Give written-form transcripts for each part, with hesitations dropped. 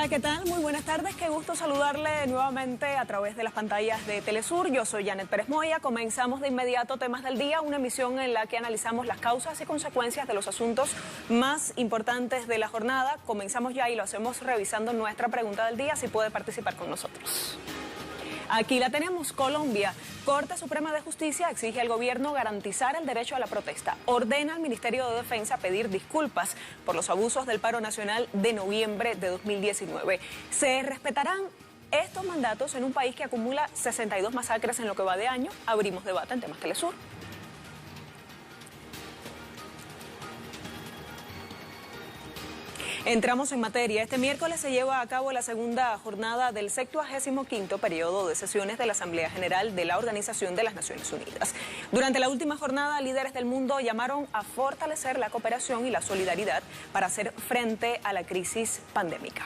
Hola, ¿qué tal? Muy buenas tardes, qué gusto saludarle nuevamente a través de las pantallas de Telesur. Yo soy Janet Pérez Moya. Comenzamos de inmediato Temas del Día, una emisión en la que analizamos las causas y consecuencias de los asuntos más importantes de la jornada. Comenzamos ya y lo hacemos revisando nuestra pregunta del día, si puede participar con nosotros. Aquí la tenemos, Colombia. Corte Suprema de Justicia exige al gobierno garantizar el derecho a la protesta. Ordena al Ministerio de Defensa pedir disculpas por los abusos del paro nacional de noviembre de 2019. ¿Se respetarán estos mandatos en un país que acumula 62 masacres en lo que va de año? Abrimos debate en Temas Telesur. Entramos en materia. Este miércoles se lleva a cabo la segunda jornada del 75º periodo de sesiones de la Asamblea General de la Organización de las Naciones Unidas. Durante la última jornada, líderes del mundo llamaron a fortalecer la cooperación y la solidaridad para hacer frente a la crisis pandémica.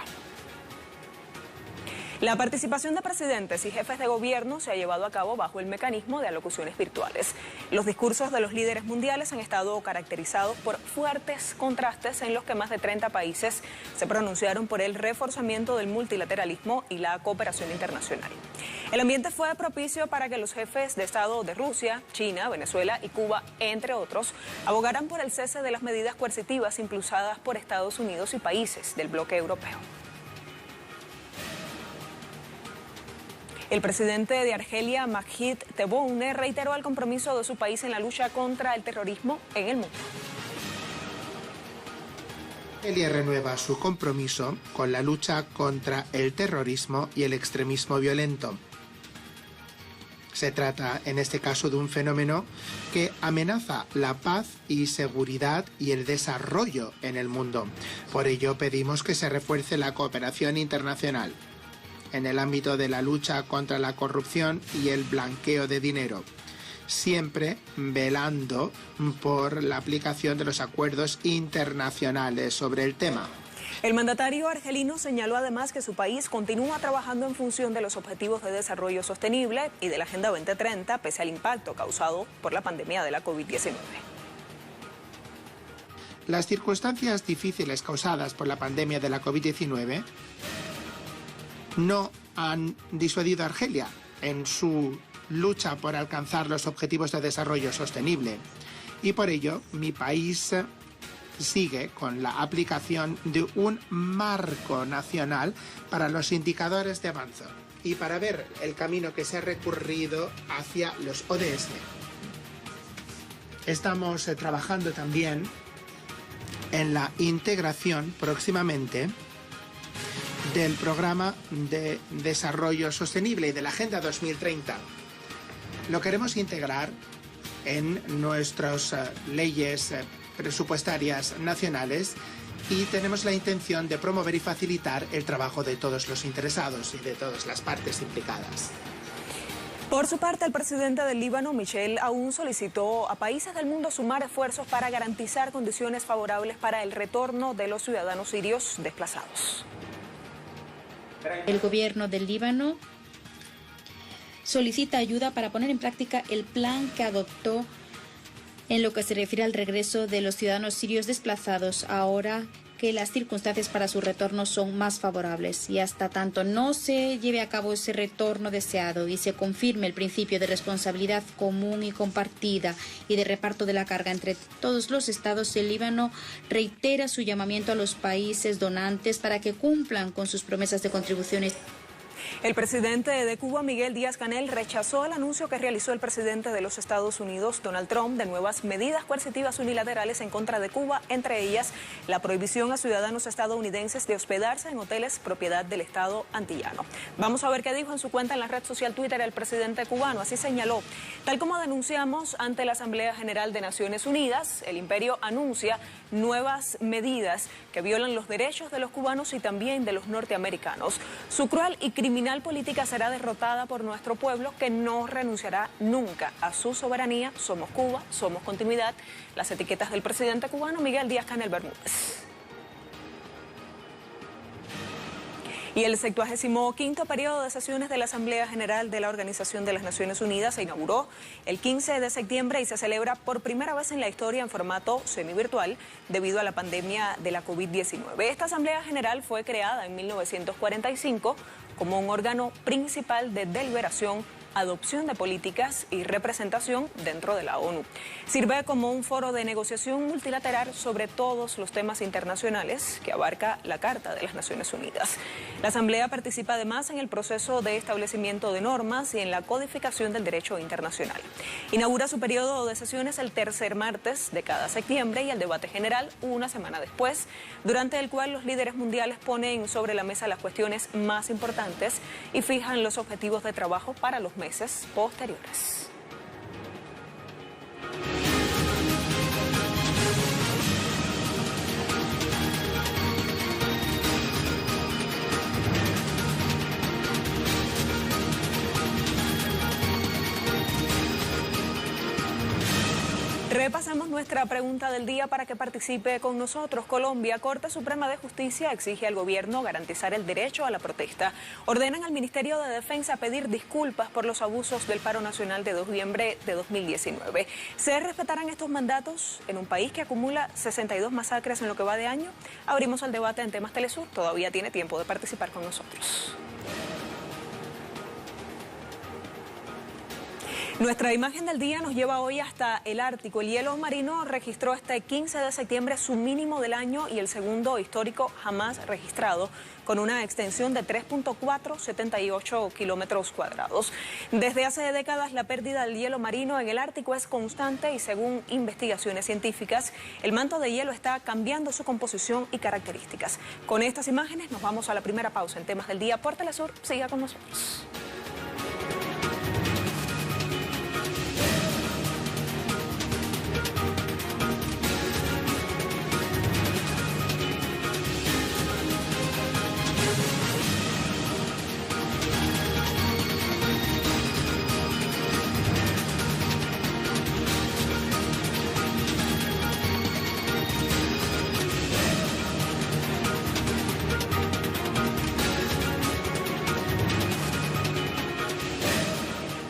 La participación de presidentes y jefes de gobierno se ha llevado a cabo bajo el mecanismo de alocuciones virtuales. Los discursos de los líderes mundiales han estado caracterizados por fuertes contrastes en los que más de 30 países se pronunciaron por el reforzamiento del multilateralismo y la cooperación internacional. El ambiente fue propicio para que los jefes de Estado de Rusia, China, Venezuela y Cuba, entre otros, abogaran por el cese de las medidas coercitivas impulsadas por Estados Unidos y países del bloque europeo. El presidente de Argelia, Majid Tebboune, reiteró el compromiso de su país en la lucha contra el terrorismo en el mundo. Argelia renueva su compromiso con la lucha contra el terrorismo y el extremismo violento. Se trata, en este caso, de un fenómeno que amenaza la paz y seguridad y el desarrollo en el mundo. Por ello, pedimos que se refuerce la cooperación internacional en el ámbito de la lucha contra la corrupción y el blanqueo de dinero, siempre velando por la aplicación de los acuerdos internacionales sobre el tema. El mandatario argelino señaló además que su país continúa trabajando en función de los Objetivos de Desarrollo Sostenible y de la Agenda 2030, pese al impacto causado por la pandemia de la COVID-19. Las circunstancias difíciles causadas por la pandemia de la COVID-19 no han disuadido a Argelia en su lucha por alcanzar los objetivos de desarrollo sostenible. Y por ello, mi país sigue con la aplicación de un marco nacional para los indicadores de avance y para ver el camino que se ha recorrido hacia los ODS. Estamos trabajando también en la integración próximamente del Programa de Desarrollo Sostenible y de la Agenda 2030. Lo queremos integrar en nuestras leyes presupuestarias nacionales y tenemos la intención de promover y facilitar el trabajo de todos los interesados y de todas las partes implicadas. Por su parte, el presidente del Líbano, Michel Aoun, solicitó a países del mundo sumar esfuerzos para garantizar condiciones favorables para el retorno de los ciudadanos sirios desplazados. El gobierno del Líbano solicita ayuda para poner en práctica el plan que adoptó en lo que se refiere al regreso de los ciudadanos sirios desplazados, ahora que las circunstancias para su retorno son más favorables. Y hasta tanto no se lleve a cabo ese retorno deseado y se confirme el principio de responsabilidad común y compartida y de reparto de la carga entre todos los estados, el Líbano reitera su llamamiento a los países donantes para que cumplan con sus promesas de contribuciones. El presidente de Cuba, Miguel Díaz-Canel, rechazó el anuncio que realizó el presidente de los Estados Unidos, Donald Trump, de nuevas medidas coercitivas unilaterales en contra de Cuba, entre ellas la prohibición a ciudadanos estadounidenses de hospedarse en hoteles propiedad del Estado antillano. Vamos a ver qué dijo en su cuenta en la red social Twitter el presidente cubano. Así señaló: tal como denunciamos ante la Asamblea General de Naciones Unidas, el imperio anuncia nuevas medidas que violan los derechos de los cubanos y también de los norteamericanos. Su cruel y criminal política será derrotada por nuestro pueblo, que no renunciará nunca a su soberanía. Somos Cuba, somos continuidad. Las etiquetas del presidente cubano Miguel Díaz-Canel Bermúdez. Y el 75º periodo de sesiones de la Asamblea General de la Organización de las Naciones Unidas se inauguró el 15 de septiembre y se celebra por primera vez en la historia en formato semivirtual debido a la pandemia de la COVID-19. Esta Asamblea General fue creada en 1945 como un órgano principal de deliberación, adopción de políticas y representación dentro de la ONU. Sirve como un foro de negociación multilateral sobre todos los temas internacionales que abarca la Carta de las Naciones Unidas. La Asamblea participa además en el proceso de establecimiento de normas y en la codificación del derecho internacional. Inaugura su periodo de sesiones el tercer martes de cada septiembre y el debate general una semana después, durante el cual los líderes mundiales ponen sobre la mesa las cuestiones más importantes y fijan los objetivos de trabajo para los meses posteriores. Repasamos nuestra pregunta del día para que participe con nosotros. Colombia, Corte Suprema de Justicia exige al gobierno garantizar el derecho a la protesta. Ordenan al Ministerio de Defensa pedir disculpas por los abusos del paro nacional de noviembre de 2019. ¿Se respetarán estos mandatos en un país que acumula 62 masacres en lo que va de año? Abrimos el debate en Temas Telesur. Todavía tiene tiempo de participar con nosotros. Nuestra imagen del día nos lleva hoy hasta el Ártico. El hielo marino registró este 15 de septiembre su mínimo del año y el segundo histórico jamás registrado, con una extensión de 3.478 kilómetros cuadrados. Desde hace décadas la pérdida del hielo marino en el Ártico es constante y según investigaciones científicas, el manto de hielo está cambiando su composición y características. Con estas imágenes nos vamos a la primera pausa en Temas del Día por Telesur. Siga con nosotros.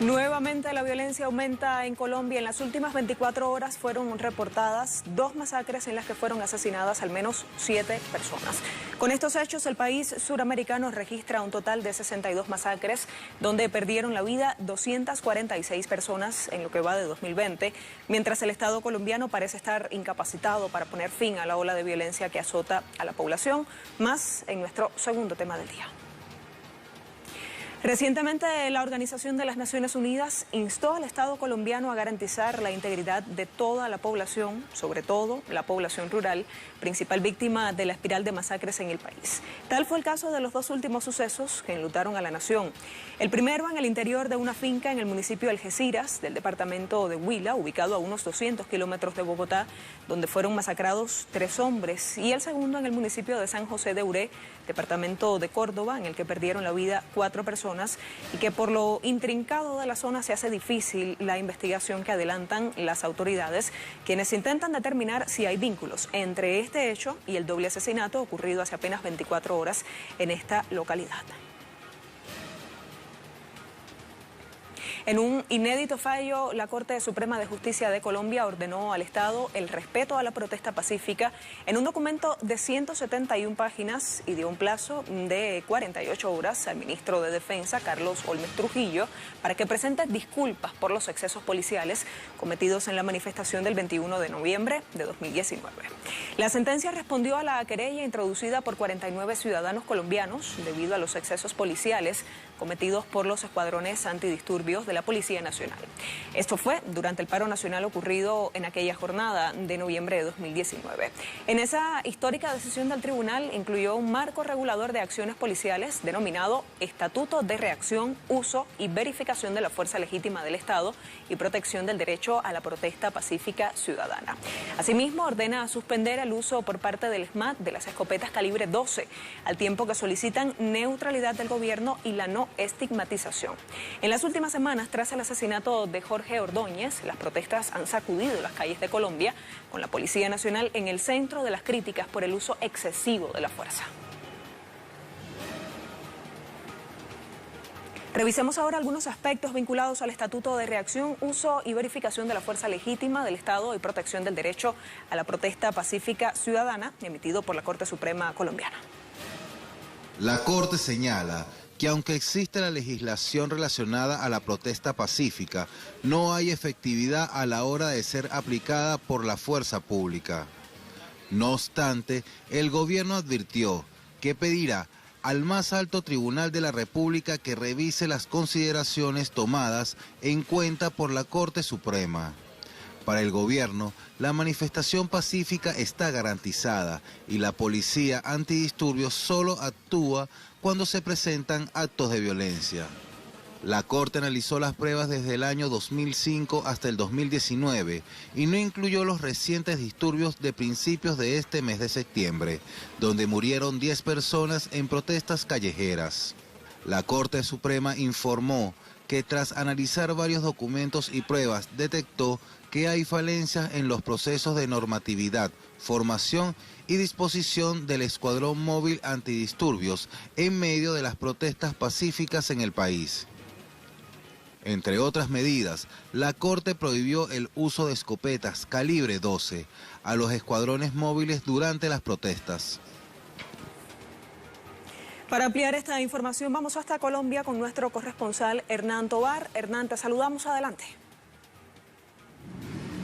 Nuevamente la violencia aumenta en Colombia. En las últimas 24 horas fueron reportadas 2 masacres en las que fueron asesinadas al menos 7 personas. Con estos hechos, el país suramericano registra un total de 62 masacres, donde perdieron la vida 246 personas en lo que va de 2020, mientras el Estado colombiano parece estar incapacitado para poner fin a la ola de violencia que azota a la población. Más en nuestro segundo tema del día. Recientemente, la Organización de las Naciones Unidas instó al Estado colombiano a garantizar la integridad de toda la población, sobre todo la población rural, principal víctima de la espiral de masacres en el país. Tal fue el caso de los 2 últimos sucesos que enlutaron a la nación. El primero en el interior de una finca en el municipio de Algeciras, del departamento de Huila, ubicado a unos 200 kilómetros de Bogotá, donde fueron masacrados 3 hombres. Y el segundo en el municipio de San José de Uré, departamento de Córdoba, en el que perdieron la vida 4 personas y que por lo intrincado de la zona se hace difícil la investigación que adelantan las autoridades, quienes intentan determinar si hay vínculos entre este hecho y el doble asesinato ocurrido hace apenas 24 horas en esta localidad. En un inédito fallo, la Corte Suprema de Justicia de Colombia ordenó al Estado el respeto a la protesta pacífica en un documento de 171 páginas y dio un plazo de 48 horas al ministro de Defensa, Carlos Holmes Trujillo, para que presente disculpas por los excesos policiales cometidos en la manifestación del 21 de noviembre de 2019. La sentencia respondió a la querella introducida por 49 ciudadanos colombianos debido a los excesos policiales cometidos por los escuadrones antidisturbios de la Policía Nacional. Esto fue durante el paro nacional ocurrido en aquella jornada de noviembre de 2019. En esa histórica decisión del tribunal incluyó un marco regulador de acciones policiales denominado Estatuto de Reacción, Uso y Verificación de la Fuerza Legítima del Estado y Protección del Derecho a la Protesta Pacífica Ciudadana. Asimismo, ordena suspender el uso por parte del SMAT de las escopetas calibre 12, al tiempo que solicitan neutralidad del gobierno y la no estigmatización. En las últimas semanas, tras el asesinato de Jorge Ordóñez, las protestas han sacudido las calles de Colombia, con la Policía Nacional en el centro de las críticas por el uso excesivo de la fuerza. Revisemos ahora algunos aspectos vinculados al Estatuto de Reacción, Uso y Verificación de la Fuerza Legítima del Estado y Protección del Derecho a la Protesta Pacífica Ciudadana, emitido por la Corte Suprema Colombiana. La Corte señala que aunque existe la legislación relacionada a la protesta pacífica, no hay efectividad a la hora de ser aplicada por la fuerza pública. No obstante, el gobierno advirtió que pedirá al más alto tribunal de la República que revise las consideraciones tomadas en cuenta por la Corte Suprema. Para el gobierno, la manifestación pacífica está garantizada y la policía antidisturbios solo actúa cuando se presentan actos de violencia. La Corte analizó las pruebas desde el año 2005 hasta el 2019 y no incluyó los recientes disturbios de principios de este mes de septiembre, donde murieron 10 personas en protestas callejeras. La Corte Suprema informó que tras analizar varios documentos y pruebas detectó que hay falencias en los procesos de normatividad, formación y disposición del Escuadrón Móvil Antidisturbios en medio de las protestas pacíficas en el país. Entre otras medidas, la Corte prohibió el uso de escopetas calibre 12 a los escuadrones móviles durante las protestas. Para ampliar esta información vamos hasta Colombia con nuestro corresponsal Hernán Tovar. Hernán, te saludamos, adelante.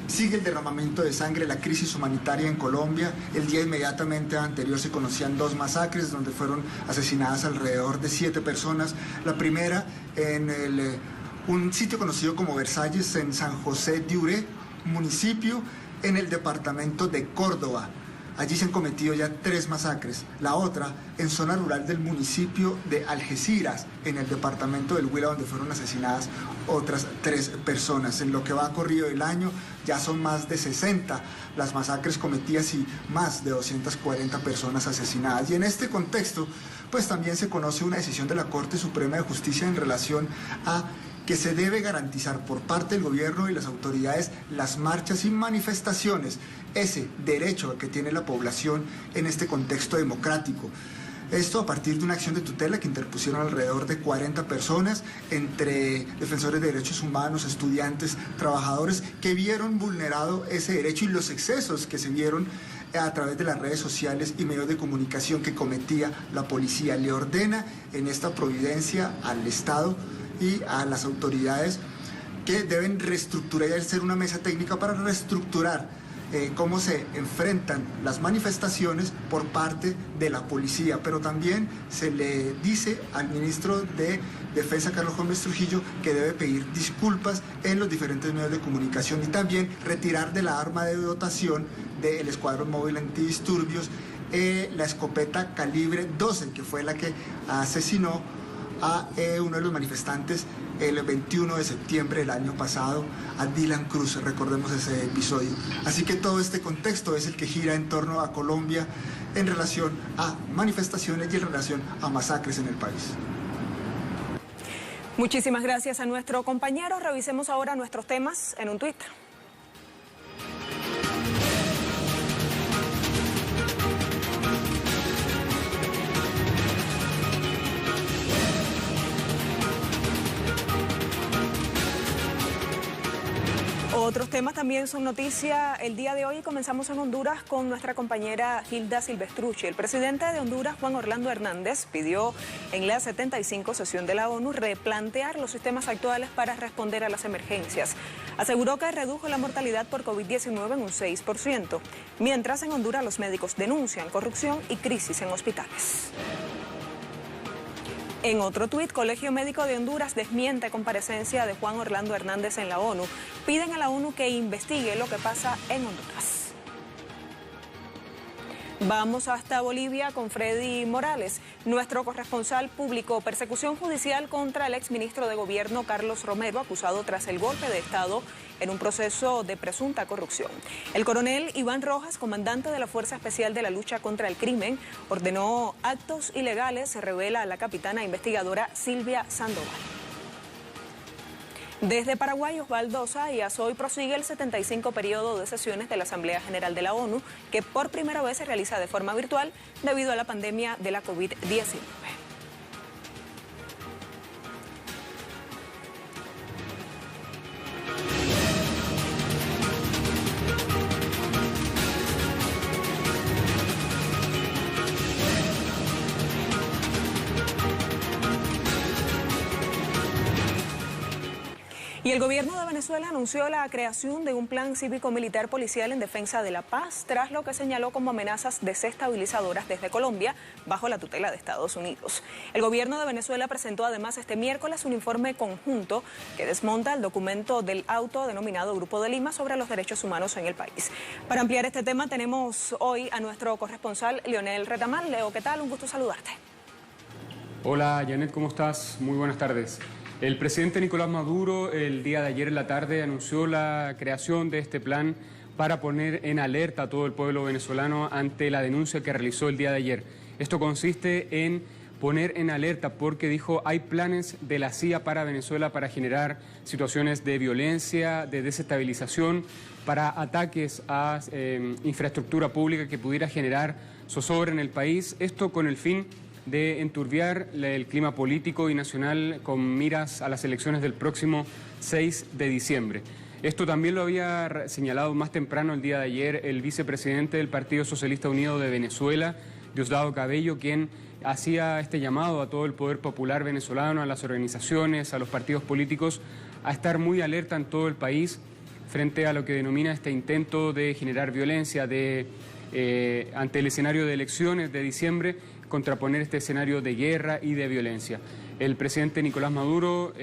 Sigue el derramamiento de sangre, la crisis humanitaria en Colombia. El día inmediatamente anterior se conocían 2 masacres donde fueron asesinadas alrededor de 7 personas. La primera en un sitio conocido como Versalles, en San José de Uré, municipio en el departamento de Córdoba. Allí se han cometido ya 3 masacres. La otra en zona rural del municipio de Algeciras, en el departamento del Huila, donde fueron asesinadas otras 3 personas. En lo que va corrido el año ya son más de 60 las masacres cometidas y más de 240 personas asesinadas. Y en este contexto, pues también se conoce una decisión de la Corte Suprema de Justicia en relación a que se debe garantizar por parte del gobierno y las autoridades las marchas y manifestaciones, ese derecho que tiene la población en este contexto democrático. Esto a partir de una acción de tutela que interpusieron alrededor de 40 personas, entre defensores de derechos humanos, estudiantes, trabajadores, que vieron vulnerado ese derecho y los excesos que se vieron a través de las redes sociales y medios de comunicación que cometía la policía. Le ordena en esta providencia al Estado y a las autoridades que deben reestructurar y hacer una mesa técnica para reestructurar cómo se enfrentan las manifestaciones por parte de la policía, pero también se le dice al ministro de Defensa, Carlos Gómez Trujillo, que debe pedir disculpas en los diferentes medios de comunicación y también retirar de la arma de dotación del Escuadrón Móvil Antidisturbios la escopeta calibre 12, que fue la que asesinó a uno de los manifestantes el 21 de septiembre del año pasado, a Dylan Cruz. Recordemos ese episodio. Así que todo este contexto es el que gira en torno a Colombia en relación a manifestaciones y en relación a masacres en el país. Muchísimas gracias a nuestro compañero. Revisemos ahora nuestros temas en un tuit. Otros temas también son noticia el día de hoy. Comenzamos en Honduras con nuestra compañera Hilda Silvestrucci. El presidente de Honduras, Juan Orlando Hernández, pidió en la 75 sesión de la ONU replantear los sistemas actuales para responder a las emergencias. Aseguró que redujo la mortalidad por COVID-19 en un 6%, mientras en Honduras los médicos denuncian corrupción y crisis en hospitales. En otro tuit, Colegio Médico de Honduras desmiente comparecencia de Juan Orlando Hernández en la ONU. Piden a la ONU que investigue lo que pasa en Honduras. Vamos hasta Bolivia con Freddy Morales. Nuestro corresponsal publicó persecución judicial contra el exministro de Gobierno Carlos Romero, acusado tras el golpe de Estado en un proceso de presunta corrupción. El coronel Iván Rojas, comandante de la Fuerza Especial de la Lucha contra el Crimen, ordenó actos ilegales, se revela la capitana investigadora Silvia Sandoval. Desde Paraguay, Osvaldo Zayas, hoy prosigue el 75 periodo de sesiones de la Asamblea General de la ONU, que por primera vez se realiza de forma virtual debido a la pandemia de la COVID-19. Y el gobierno de Venezuela anunció la creación de un plan cívico-militar policial en defensa de la paz, tras lo que señaló como amenazas desestabilizadoras desde Colombia, bajo la tutela de Estados Unidos. El gobierno de Venezuela presentó además este miércoles un informe conjunto que desmonta el documento del autodenominado Grupo de Lima sobre los derechos humanos en el país. Para ampliar este tema tenemos hoy a nuestro corresponsal Leonel Retamal. Leo, ¿qué tal? Un gusto saludarte. Hola, Janet, ¿cómo estás? Muy buenas tardes. El presidente Nicolás Maduro el día de ayer en la tarde anunció la creación de este plan para poner en alerta a todo el pueblo venezolano ante la denuncia que realizó el día de ayer. Esto consiste en poner en alerta porque dijo hay planes de la CIA para Venezuela para generar situaciones de violencia, de desestabilización, para ataques a infraestructura pública que pudiera generar zozobra en el país. Esto con el fin de enturbiar el clima político y nacional con miras a las elecciones del próximo 6 de diciembre. Esto también lo había señalado más temprano el día de ayer el vicepresidente del Partido Socialista Unido de Venezuela, Diosdado Cabello, quien hacía este llamado a todo el poder popular venezolano, a las organizaciones, a los partidos políticos, a estar muy alerta en todo el país frente a lo que denomina este intento de generar violencia ante el escenario de elecciones de diciembre, contraponer este escenario de guerra y de violencia. El presidente Nicolás Maduro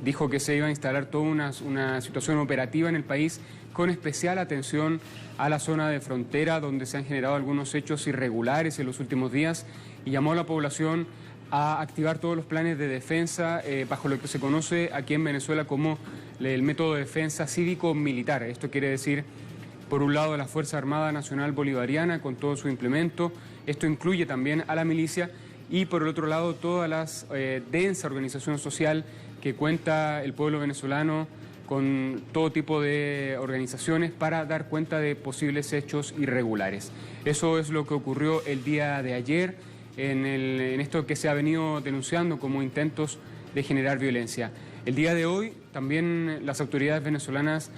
dijo que se iba a instalar toda una situación operativa en el país con especial atención a la zona de frontera donde se han generado algunos hechos irregulares en los últimos días y llamó a la población a activar todos los planes de defensa bajo lo que se conoce aquí en Venezuela como el método de defensa cívico-militar. Esto quiere decir, por un lado, la Fuerza Armada Nacional Bolivariana con todo su implemento. Esto incluye también a la milicia y, por el otro lado, toda la densa organización social que cuenta el pueblo venezolano con todo tipo de organizaciones para dar cuenta de posibles hechos irregulares. Eso es lo que ocurrió el día de ayer en esto que se ha venido denunciando como intentos de generar violencia. El día de hoy también las autoridades venezolanas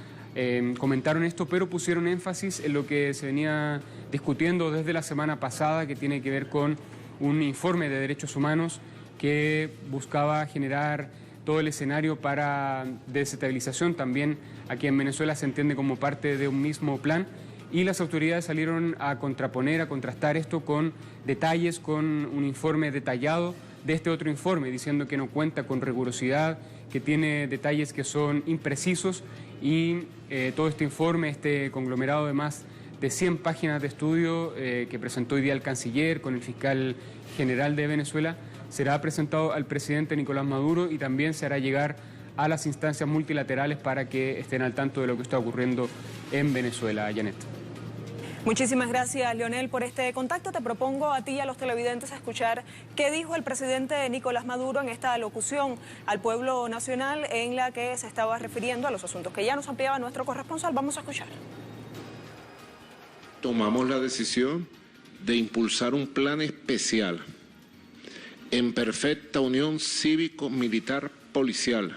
comentaron esto, pero pusieron énfasis en lo que se venía discutiendo desde la semana pasada, que tiene que ver con un informe de derechos humanos que buscaba generar todo el escenario para desestabilización. También aquí en Venezuela se entiende como parte de un mismo plan y las autoridades salieron a contraponer, a contrastar esto con detalles, con un informe detallado de este otro informe, diciendo que no cuenta con rigurosidad, que tiene detalles que son imprecisos y todo este informe, este conglomerado de más de 100 páginas de estudio que presentó hoy día el canciller con el fiscal general de Venezuela, será presentado al presidente Nicolás Maduro y también se hará llegar a las instancias multilaterales para que estén al tanto de lo que está ocurriendo en Venezuela. Janet. Muchísimas gracias, Leonel, por este contacto. Te propongo a ti y a los televidentes escuchar qué dijo el presidente Nicolás Maduro en esta alocución al pueblo nacional en la que se estaba refiriendo a los asuntos que ya nos ampliaba nuestro corresponsal. Vamos a escuchar. Tomamos la decisión de impulsar un plan especial en perfecta unión cívico-militar policial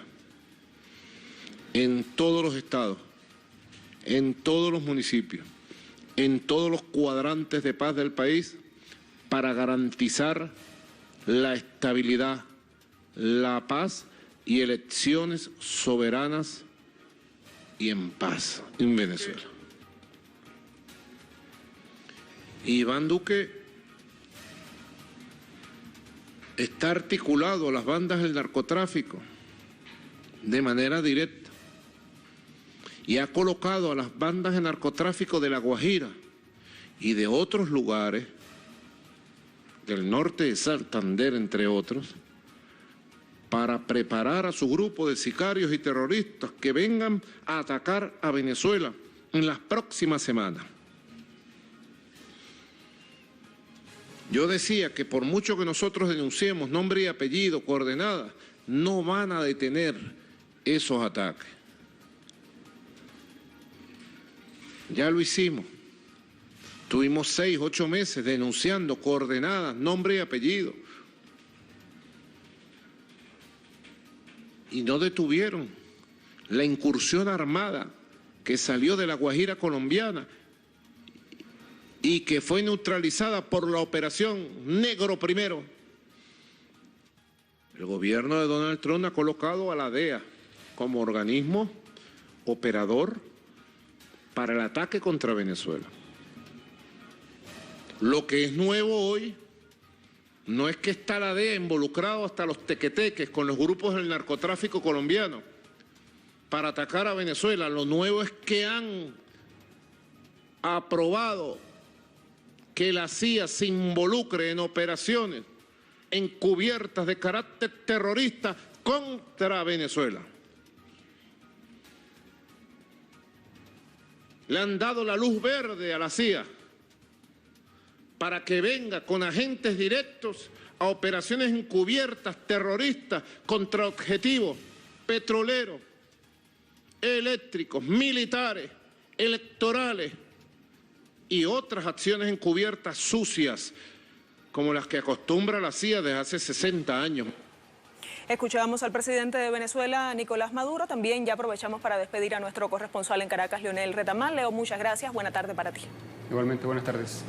en todos los estados, en todos los municipios, en todos los cuadrantes de paz del país para garantizar la estabilidad, la paz y elecciones soberanas y en paz en Venezuela. Iván Duque está articulado a las bandas del narcotráfico de manera directa y ha colocado a las bandas de narcotráfico de La Guajira y de otros lugares, del norte de Santander, entre otros, para preparar a su grupo de sicarios y terroristas que vengan a atacar a Venezuela en las próximas semanas. Yo decía que por mucho que nosotros denunciemos nombre y apellido, coordenadas, no van a detener esos ataques. Ya lo hicimos. Tuvimos 6, 8 meses denunciando coordenadas, nombre y apellido. Y no detuvieron la incursión armada que salió de la Guajira colombiana y que fue neutralizada por la operación Negro Primero. El gobierno de Donald Trump ha colocado a la DEA, como organismo operador para el ataque contra Venezuela. Lo que es nuevo hoy no es que está la DEA involucrado hasta los tequeteques con los grupos del narcotráfico colombiano para atacar a Venezuela. Lo nuevo es que han aprobado que la CIA se involucre en operaciones encubiertas de carácter terrorista contra Venezuela. Le han dado la luz verde a la CIA para que venga con agentes directos a operaciones encubiertas terroristas contra objetivos petroleros, eléctricos, militares, electorales y otras acciones encubiertas sucias como las que acostumbra la CIA desde hace 60 años. Escuchábamos al presidente de Venezuela, Nicolás Maduro. También ya aprovechamos para despedir a nuestro corresponsal en Caracas, Leonel Retamal. Leo, muchas gracias. Buena tarde para ti. Igualmente, buenas tardes.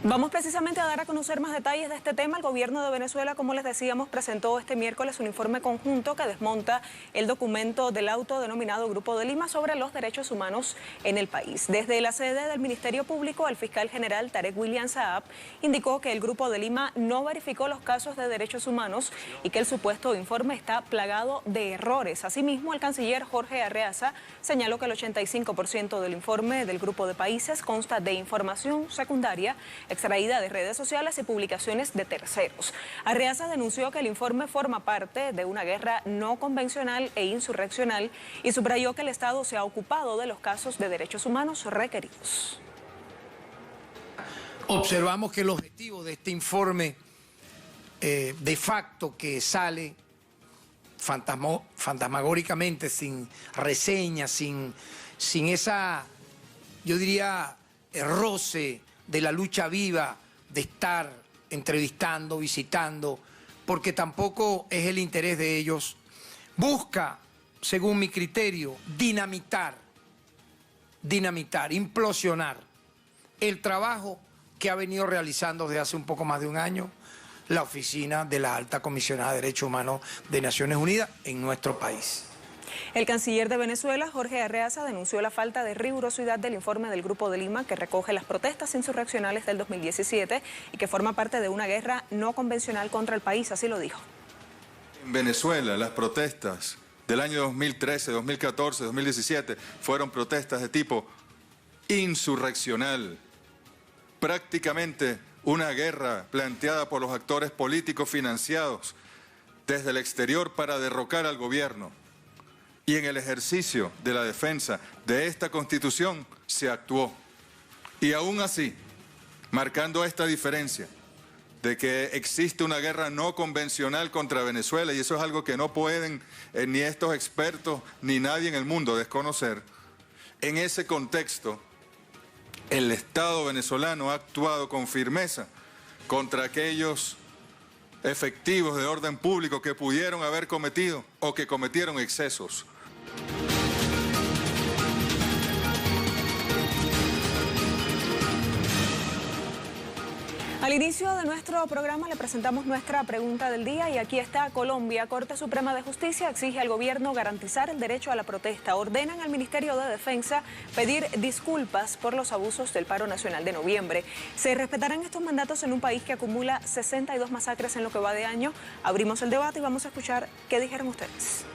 Vamos precisamente a dar a conocer más detalles de este tema. El gobierno de Venezuela, como les decíamos, presentó este miércoles un informe conjunto que desmonta el documento del autodenominado Grupo de Lima sobre los derechos humanos en el país. Desde la sede del Ministerio Público, el fiscal general Tarek William Saab indicó que el Grupo de Lima no verificó los casos de derechos humanos y que el supuesto informe está plagado de errores. Asimismo, el canciller Jorge Arreaza señaló que el 85% del informe del Grupo de Países consta de información secundaria extraída de redes sociales y publicaciones de terceros. Arreaza denunció que el informe forma parte de una guerra no convencional e insurreccional y subrayó que el Estado se ha ocupado de los casos de derechos humanos requeridos. Observamos que el objetivo de este informe de facto que sale fantasmagóricamente, sin reseña, sin esa, yo diría, roce de la lucha viva, de estar entrevistando, visitando, porque tampoco es el interés de ellos. Busca, según mi criterio, dinamitar, implosionar el trabajo que ha venido realizando desde hace un poco más de un año la oficina de la Alta Comisionada de Derechos Humanos de Naciones Unidas en nuestro país. El canciller de Venezuela, Jorge Arreaza, denunció la falta de rigurosidad del informe del Grupo de Lima que recoge las protestas insurreccionales del 2017 y que forma parte de una guerra no convencional contra el país, así lo dijo. En Venezuela, las protestas del año 2013, 2014, 2017 fueron protestas de tipo insurreccional, prácticamente una guerra planteada por los actores políticos financiados desde el exterior para derrocar al gobierno. Y en el ejercicio de la defensa de esta Constitución se actuó. Y aún así, marcando esta diferencia de que existe una guerra no convencional contra Venezuela, y eso es algo que no pueden ni estos expertos ni nadie en el mundo desconocer, en ese contexto, el Estado venezolano ha actuado con firmeza contra aquellos efectivos de orden público que pudieron haber cometido o que cometieron excesos. Al inicio de nuestro programa le presentamos nuestra pregunta del día y aquí está Colombia. Corte Suprema de Justicia exige al gobierno garantizar el derecho a la protesta. Ordenan al Ministerio de Defensa pedir disculpas por los abusos del paro nacional de noviembre. ¿Se respetarán estos mandatos en un país que acumula 62 masacres en lo que va de año? Abrimos el debate y vamos a escuchar qué dijeron ustedes.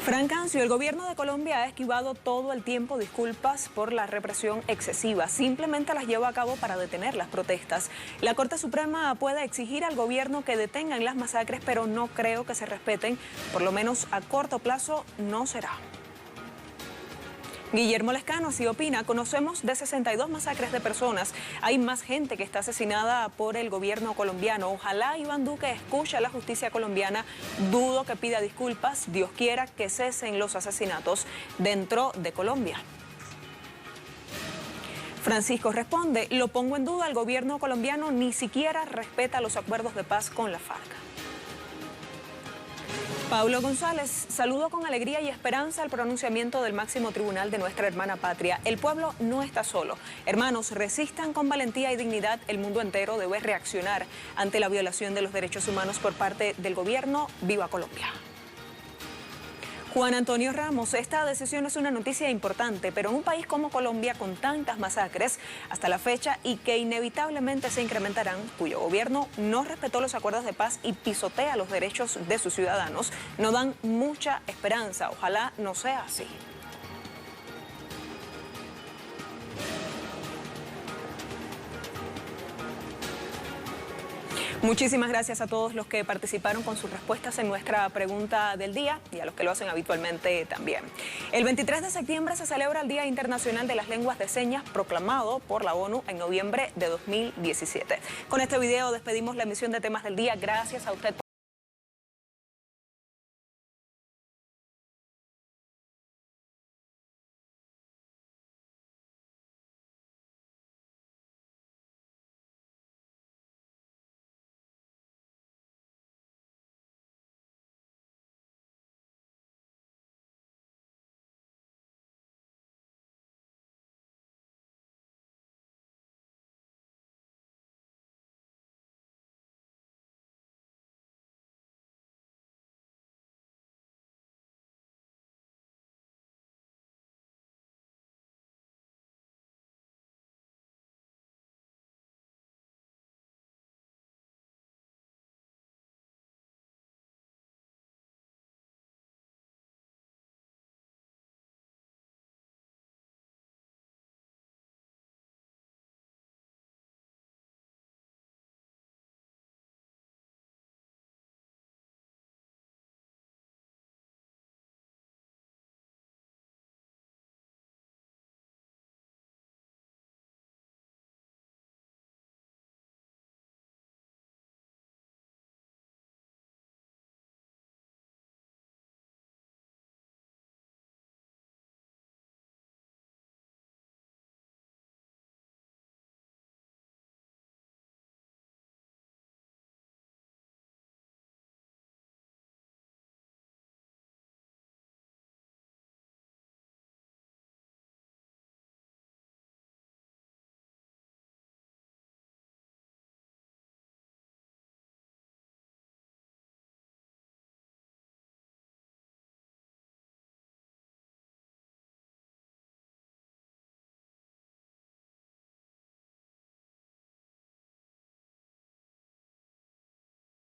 Fran Cancio, el gobierno de Colombia ha esquivado todo el tiempo disculpas por la represión excesiva. Simplemente las lleva a cabo para detener las protestas. La Corte Suprema puede exigir al gobierno que detengan las masacres, pero no creo que se respeten. Por lo menos a corto plazo no será. Guillermo Lescano así opina. Conocemos de 62 masacres de personas. Hay más gente que está asesinada por el gobierno colombiano. Ojalá Iván Duque escuche a la justicia colombiana. Dudo que pida disculpas. Dios quiera que cesen los asesinatos dentro de Colombia. Francisco responde, lo pongo en duda, el gobierno colombiano ni siquiera respeta los acuerdos de paz con la FARC. Paulo González, saludo con alegría y esperanza el pronunciamiento del máximo tribunal de nuestra hermana patria. El pueblo no está solo. Hermanos, resistan con valentía y dignidad. El mundo entero debe reaccionar ante la violación de los derechos humanos por parte del gobierno. ¡Viva Colombia! Juan Antonio Ramos, esta decisión es una noticia importante, pero en un país como Colombia con tantas masacres hasta la fecha y que inevitablemente se incrementarán, cuyo gobierno no respetó los acuerdos de paz y pisotea los derechos de sus ciudadanos, no dan mucha esperanza. Ojalá no sea así. Muchísimas gracias a todos los que participaron con sus respuestas en nuestra pregunta del día y a los que lo hacen habitualmente también. El 23 de septiembre se celebra el Día Internacional de las Lenguas de Señas, proclamado por la ONU en noviembre de 2017. Con este video despedimos la emisión de Temas del Día. Gracias a usted por